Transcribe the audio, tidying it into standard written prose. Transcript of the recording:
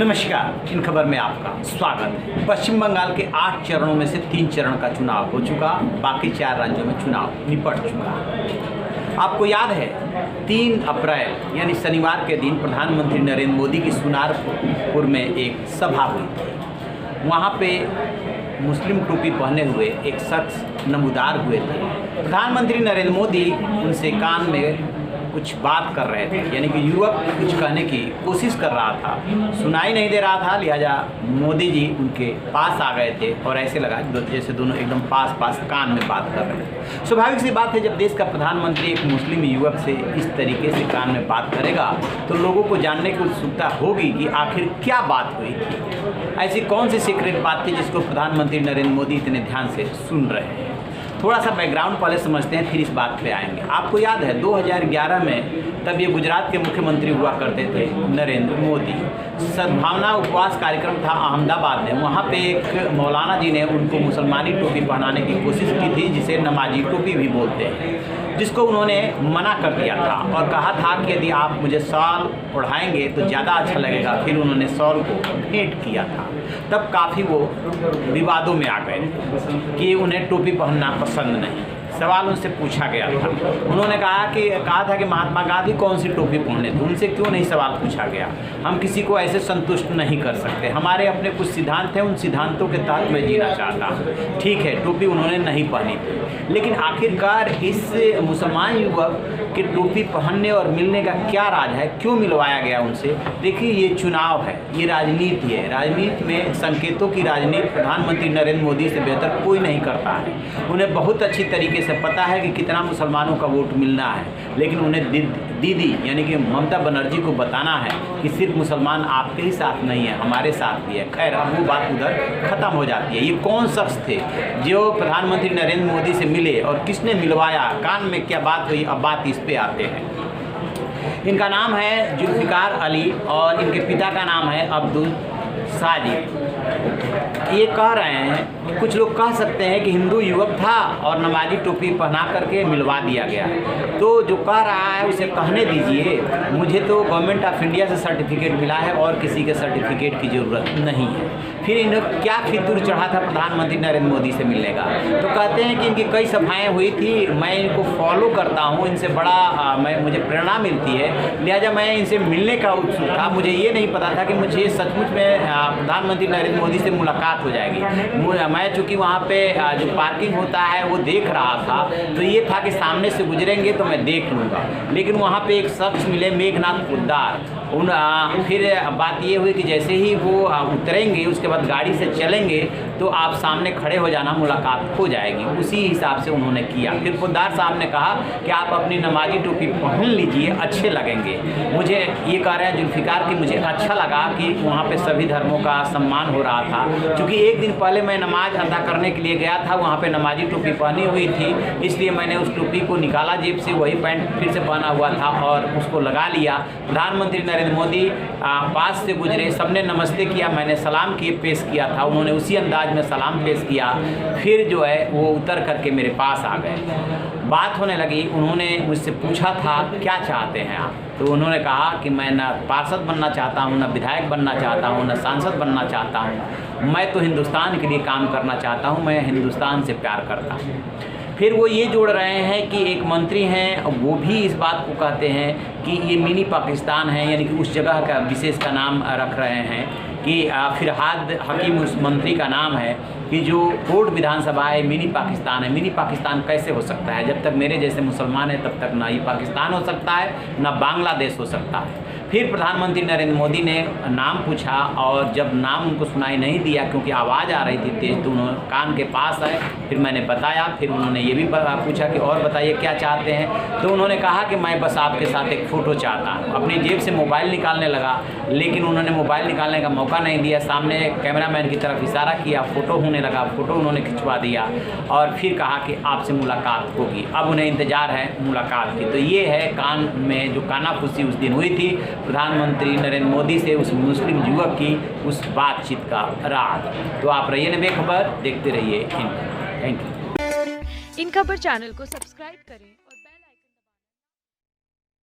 नमस्कार, इन खबर में आपका स्वागत है। पश्चिम बंगाल के 8 चरणों में से 3 चरण का चुनाव हो चुका, बाकी 4 राज्यों में चुनाव निपट चुका। आपको याद है 3 अप्रैल यानी शनिवार के दिन प्रधानमंत्री नरेंद्र मोदी की सुनारपुर में एक सभा हुई थी। वहाँ पे मुस्लिम टोपी पहने हुए एक शख्स नमूदार हुए थे। प्रधानमंत्री नरेंद्र मोदी उनसे कान में कुछ बात कर रहे थे, यानी कि युवक कुछ कहने की कोशिश कर रहा था, सुनाई नहीं दे रहा था, लिहाजा मोदी जी उनके पास आ गए थे और ऐसे लगा जैसे दोनों एकदम पास पास कान में बात कर रहे थे। स्वाभाविक सी बात है, जब देश का प्रधानमंत्री एक मुस्लिम युवक से इस तरीके से कान में बात करेगा तो लोगों को जानने की उत्सुकता होगी कि आखिर क्या बात हुई थी, ऐसी कौन सी सीक्रेट बात थी जिसको प्रधानमंत्री नरेंद्र मोदी इतने ध्यान से सुन रहे हैं। थोड़ा सा बैकग्राउंड पहले समझते हैं, फिर इस बात पे आएंगे। आपको याद है 2011 में तब ये गुजरात के मुख्यमंत्री हुआ करते थे नरेंद्र मोदी। सद्भावना उपवास कार्यक्रम था अहमदाबाद में। वहाँ पे एक मौलाना जी ने उनको मुसलमानी टोपी पहनाने की कोशिश की थी, जिसे नमाजी टोपी भी बोलते हैं, जिसको उन्होंने मना कर दिया था और कहा था कि यदि आप मुझे शॉल ओढ़ाएंगे तो ज़्यादा अच्छा लगेगा। फिर उन्होंने शॉल को भेंट किया था। तब काफ़ी वो विवादों में आ गए थे कि उन्हें टोपी पहनना पसंद नहीं। सवाल उनसे पूछा गया था, उन्होंने कहा था कि महात्मा गांधी कौन सी टोपी पहने थे, उनसे क्यों नहीं सवाल पूछा गया। हम किसी को ऐसे संतुष्ट नहीं कर सकते, हमारे अपने कुछ सिद्धांत हैं, उन सिद्धांतों के तहत मैं जीना चाहता हूँ। ठीक है, टोपी उन्होंने नहीं पहनी थी, लेकिन आखिरकार इस मुसलमान युवक के टोपी पहनने और मिलने का क्या राज है, क्यों मिलवाया गया उनसे। देखिए, ये चुनाव है, ये राजनीति है। राजनीति में संकेतों की राजनीति प्रधानमंत्री नरेंद्र मोदी से बेहतर कोई नहीं करता है। उन्हें बहुत अच्छी तरीके से पता है कि कितना मुसलमानों का वोट मिलना है, लेकिन उन्हें दीदी यानी कि ममता बनर्जी को बताना है कि सिर्फ मुसलमान आपके ही साथ नहीं है, हमारे साथ भी है। खैर, अब वो बात उधर ख़त्म हो जाती है। ये कौन शख्स थे जो प्रधानमंत्री नरेंद्र मोदी से मिले और किसने मिलवाया, कान में क्या बात हुई, अब बात इस पे आते हैं। इनका नाम है जुल्फिकार अली और इनके पिता का नाम है अब्दुल साजिद। ये कह रहे हैं, कुछ लोग कह सकते हैं कि हिंदू युवक था और नमाजी टोपी पहना करके मिलवा दिया गया। तो जो कह रहा है उसे कहने दीजिए, मुझे तो गवर्नमेंट ऑफ इंडिया से सर्टिफिकेट मिला है और किसी के सर्टिफिकेट की ज़रूरत नहीं है। फिर इन्हें क्या फितूर चढ़ा था प्रधानमंत्री नरेंद्र मोदी से मिलने का। तो कहते हैं कि इनकी कई सभाएँ हुई थी, मैं इनको फॉलो करता हूँ, इनसे बड़ा मुझे प्रेरणा मिलती है, लिहाजा मैं इनसे मिलने का उत्सुक था। मुझे ये नहीं पता था कि मुझे सचमुच में प्रधानमंत्री नरेंद्र मोदी से मुलाकात हो जाएगी। मैं चूँकि वहाँ पे जो पार्किंग होता है वो देख रहा था, तो ये था कि सामने से गुजरेंगे तो मैं देख लूँगा, लेकिन वहाँ पे एक शख्स मिले, मेघनाथ पोद्दार। फिर बात ये हुई कि जैसे ही वो उतरेंगे, उसके बाद गाड़ी से चलेंगे तो आप सामने खड़े हो जाना, मुलाकात हो जाएगी। उसी हिसाब से उन्होंने किया। फिर पोद्दार साहब ने कहा कि आप अपनी नमाजी टोपी पहन लीजिए, अच्छे लगेंगे। मुझे ये कह रहे हैं जुल्फिकार कि मुझे अच्छा लगा कि वहाँ पे सभी धर्मों का सम्मान हो रहा था। क्योंकि एक दिन पहले मैं नमाज अदा करने के लिए गया था, वहाँ पे नमाजी टोपी पहनी हुई थी, इसलिए मैंने उस टोपी को निकाला जेब से, वही पैंट फिर से पहना हुआ था और उसको लगा लिया। प्रधानमंत्री नरेंद्र मोदी पास से गुजरे, सबने नमस्ते किया, मैंने सलाम किए पेश किया था, उन्होंने उसी अंदाज में सलाम पेश किया। फिर जो है वो उतर करके मेरे पास आ गए, बात होने लगी। उन्होंने मुझसे पूछा था क्या चाहते हैं आप, तो उन्होंने कहा कि मैं न पार्षद बनना चाहता हूँ, न विधायक बनना चाहता हूँ, न सांसद बनना चाहता हूँ, मैं तो हिंदुस्तान के लिए काम करना चाहता हूँ, मैं हिंदुस्तान से प्यार करता हूँ। फिर वो ये जोड़ रहे हैं कि एक मंत्री हैं, वो भी इस बात को कहते हैं कि ये मिनी पाकिस्तान है, यानी कि उस जगह का विशेष का नाम रख रहे हैं कि फिरहाद हकीम उस मंत्री का नाम है कि जो कोर्ट विधानसभा है मिनी पाकिस्तान है। मिनी पाकिस्तान कैसे हो सकता है, जब तक मेरे जैसे मुसलमान हैं तब तक ना ये पाकिस्तान हो सकता है, ना बांग्लादेश हो सकता है। फिर प्रधानमंत्री नरेंद्र मोदी ने नाम पूछा और जब नाम उनको सुनाई नहीं दिया क्योंकि आवाज़ आ रही थी तेज, तो उन्होंने कान के पास आए, फिर मैंने बताया। फिर उन्होंने ये भी पूछा कि और बताइए क्या चाहते हैं, तो उन्होंने कहा कि मैं बस आपके साथ एक फ़ोटो चाहता हूँ। अपनी जेब से मोबाइल निकालने लगा, लेकिन उन्होंने मोबाइल निकालने का मौका नहीं दिया, सामने कैमरामैन की तरफ इशारा किया, फ़ोटो होने लगा, फ़ोटो उन्होंने खिंचवा दिया और फिर कहा कि आपसे मुलाकात होगी। अब उन्हें इंतज़ार है मुलाकात की। तो ये है कान में जो कानाफूसी उस दिन हुई थी प्रधानमंत्री नरेंद्र मोदी से उस मुस्लिम युवक की उस बातचीत का राज। तो आप रहिए बेखबर, देखते रहिए इन खबर। Thank you. इन खबर चैनल को सब्सक्राइब करें।